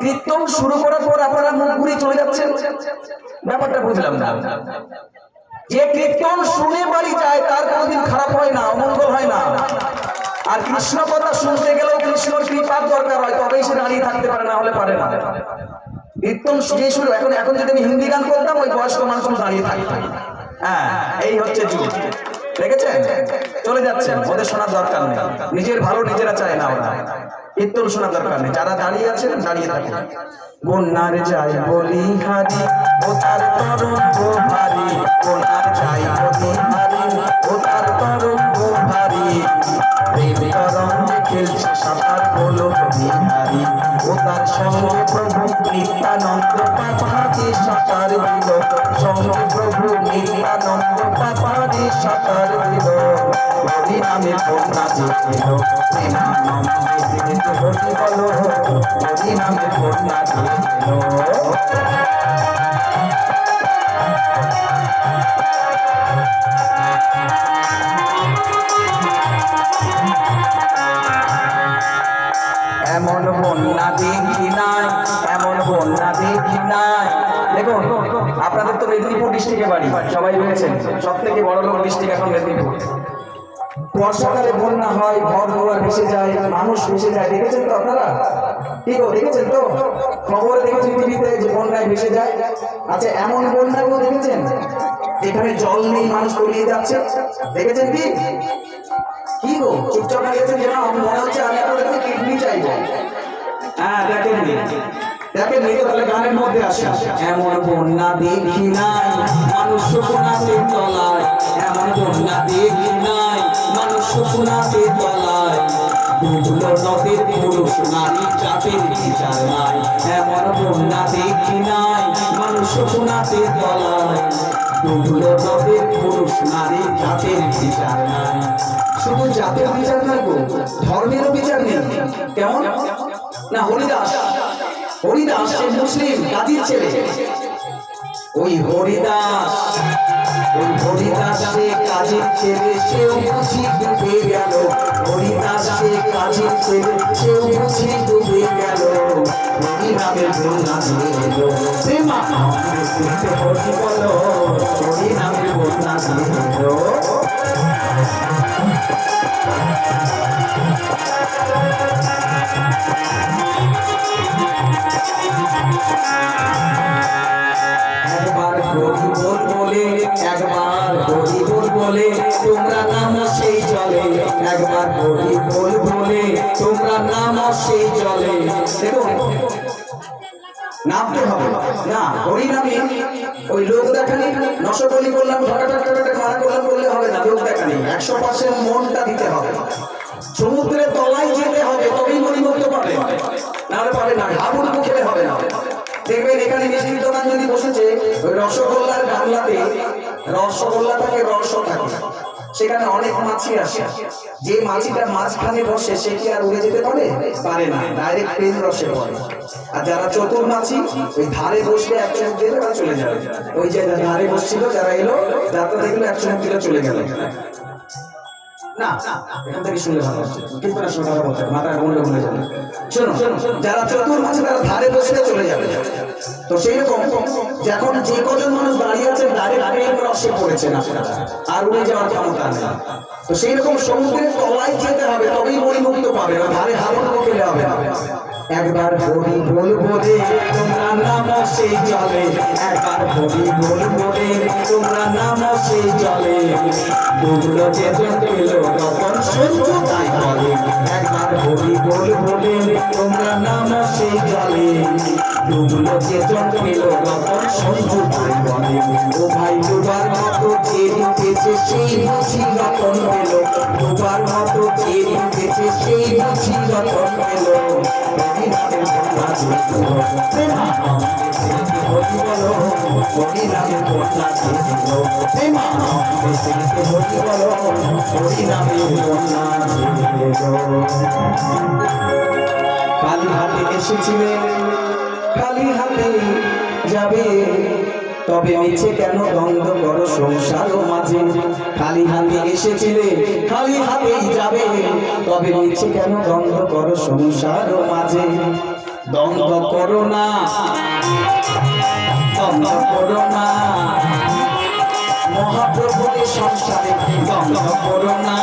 কীর্তন শুরু করার পর আপনারা মুখ ঘুরিয়ে চলে যাচ্ছেন, ব্যাপারটা বুঝলাম না। যে কীর্তন শুনে বাড়ি যায় তার কোনোদিন খারাপ হয় না, অমঙ্গল হয় না। আর কৃষ্ণ কথা শুনতে গেলেও কৃষ্ণর কৃপার দরকার হয়, তবেই সে দাঁড়িয়ে থাকতে পারে, না হলে পারে না। কীর্তন শুনে শুরু এখন যদি আমি হিন্দি গান করতাম ওই বয়স্ক মানুষ দাঁড়িয়ে থাকতো। হ্যাঁ, এই হচ্ছে যুগ, দেখেছেন? চলে যাচ্ছেন, ওদের শোনার দরকার নেই, নিজের ভালো নিজেরা চায় না, ওরা কীর্তন শোনার দরকার নেই। যারা দাঁড়িয়ে আছেন দাঁড়িয়ে থাকুন। বন্যার যাই বলি হারি ও তার তরঙ্গ ভারী, বন্যার যাই বলি হারি ও তার তরঙ্গ ভারী, প্রেম তরঙ্গে খেলছে সাঁতার বলো বিহারি, ও তার সঙ্গে প্রভু নিত্যানন্দ পাপাদি সাঁতার দিল, সঙ্গে প্রভু নিত্যানন্দ পাপাদি সাঁতার দিল, হরি নামে বন্যা দিল, প্রেমানন্দে হরি বলো, হরি নামে বন্যা দিল। এমন বন্যা দেখি নাই, এমন বন্যা দেখি নাই। দেখুন, আপনাদের তো মেদিনীপুর ডিস্ট্রিক্টে বাড়ি, সবাই রয়েছেন, সব থেকে বড় লোক ডিস্ট্রিক্ট এখন মেদিনীপুর। বর্ষাকালে বন্যা হয়, ঘর দুয়ার ভেসে যায়, মানুষ ভেসে যায়, দেখেছেন তো আপনারা? ঠিক দেখেছেন তো? খবরে দেখেছেন টিভিতে যে বন্যায় ভেসে যায়। আচ্ছা, এমন বন্যাগুলো দেখেছেন যেখানে জল নেই, মানুষ তলিয়ে যাচ্ছে, দেখেছেন কি? কি গো চুপচাপ হয়ে গেছেন যেন? আমি মনে হচ্ছে আমি আপনাদের কিডনি চাইবো। হ্যাঁ, দেখেননি দেখেননি তো? তাহলে গানের মধ্যে আসে, এমন বন্যা দেখি নাই মানুষ শোনাতে তলায়, এমন বন্যা দেখি নাই মানুষ শোনাতে তলায়, ডুবলো নদীর পুরুষ নারী জাতির বিচার নাই, এমন বন্যা দেখি নাই মানুষ শোনাতে তলায়, ডুবলো নদীর পুরুষ নারী জাতির বিচার নাই। শুধু জাতির বিচার নাই গো, ধর্মেরও বিচার নেই। কেমন না? হরিদাস, হরিদাস সে মুসলিম কাজীর ছেলে, ওই হরিদাস, ওই হরিদাস সে কাজীর ছেলে, সেও বুঝি ডুবে গেল, হরিদাস সে কাজীর ছেলে, সেও বুঝি ডুবে গেল, হরি নামের বন্যা দিয়ে এলো, প্রেমানন্দে হরি বলো, হরি নামের বন্যা দিয়ে এলো। একবার হরি বল বলে, একবার হরি বল বলে তোমরা নামো সেই জলে, একবার হরি বল বলে তোমরা নামো সেই জলে। দেখুন, নামতে হবে না, হরি নামে ওই লোক দেখানি, নশবলি করলাম, মারা করলাম বললে হবে না, লোক দেখানি 100% মনটা দিতে হবে। সমুদ্রের তলায় যেতে হবে, তবেই মণিমুক্ত পাবে, নাহলে পাবে না। হাবুডুবু খেলে হবে না। দেখবেন এখানে মিষ্টির দোকান যদি বসেছে, ওই রসগোল্লার বাংলাতে রসগোল্লা থাকে, রস থাকে, সেখানে অনেক মাছি আসে, যে মাছিটা মাঝখানে বসে সে কি আর উড়ে যেতে পারে? পারে না, ডাইরেক্ট প্রেম রসে পড়ে। আর যারা চতুর মাছি ওই ধারে বসলে এক চুমুক দিলে তারা চলে যাবে। ওই যে ধারে বসছিল, যারা এলো যাত্রা দেখলো, এক চুমুক দিলে চলে গেল। না, এখান থেকে শুনলে ভালো হচ্ছে, কিন্তু না শোনা বলতে মাথায় গন্ডগোল হয়ে যাবে। শোনো, যারা চতুর মাছে তারা ধারে বসলে চলে যাবে। তো সেই রকম যখন যে কজন মানুষ দাঁড়িয়ে আছে ডাইরেক্ট প্রেম রসে পড়েছে না, আর উড়ে যাওয়ার ক্ষমতা নেই। তো সেই রকম সমুদ্রের তলায় যেতে হবে, তবেই মণিমুক্ত পাবে, না ধারে হাবুডুবু খেলে হবে না। একবার হরি বল বলে তোমরা নামো সেই জলে, একবার হরি বল বলে তোমরা নামো সেই জলে, ডুবলো যেজন পেল তখন সহ্য তাই বলে, একবার হরি বল বলে তোমরা নামো সেই জলে, ডুবলো যেজন পেল তখন সহ্য তাই বলে, ও ভাই ডুবার মতো যে ডুবেছে সেই বুঝি রতন পেল, ডুবার মতো যে ডুবেছে সেই বুঝি রতন পেল, হরি নামের বন্যা দিয়ে এলো, প্রেমানন্দে হরি বলো, হরি নামের বন্যা দিয়ে এলো, প্রেমানন্দে হরি বলো, হরি নামের বন্যা দিয়ে এলো। খালি হাতে এসেছিলে, খালি হাতে যাবে, তবে মিছে কেন দ্বন্দ্ব করো সংসার মাঝে, খালি হাতে এসেছিলে খালি হাতেই যাবে, তবে নিচে কেন দ্বন্দ্ব করো সংসার মাঝে? দ্বন্দ্ব করো না, দ্বন্দ্ব করো না, মহাপ্রভুর সংসারে দ্বন্দ্ব করো না।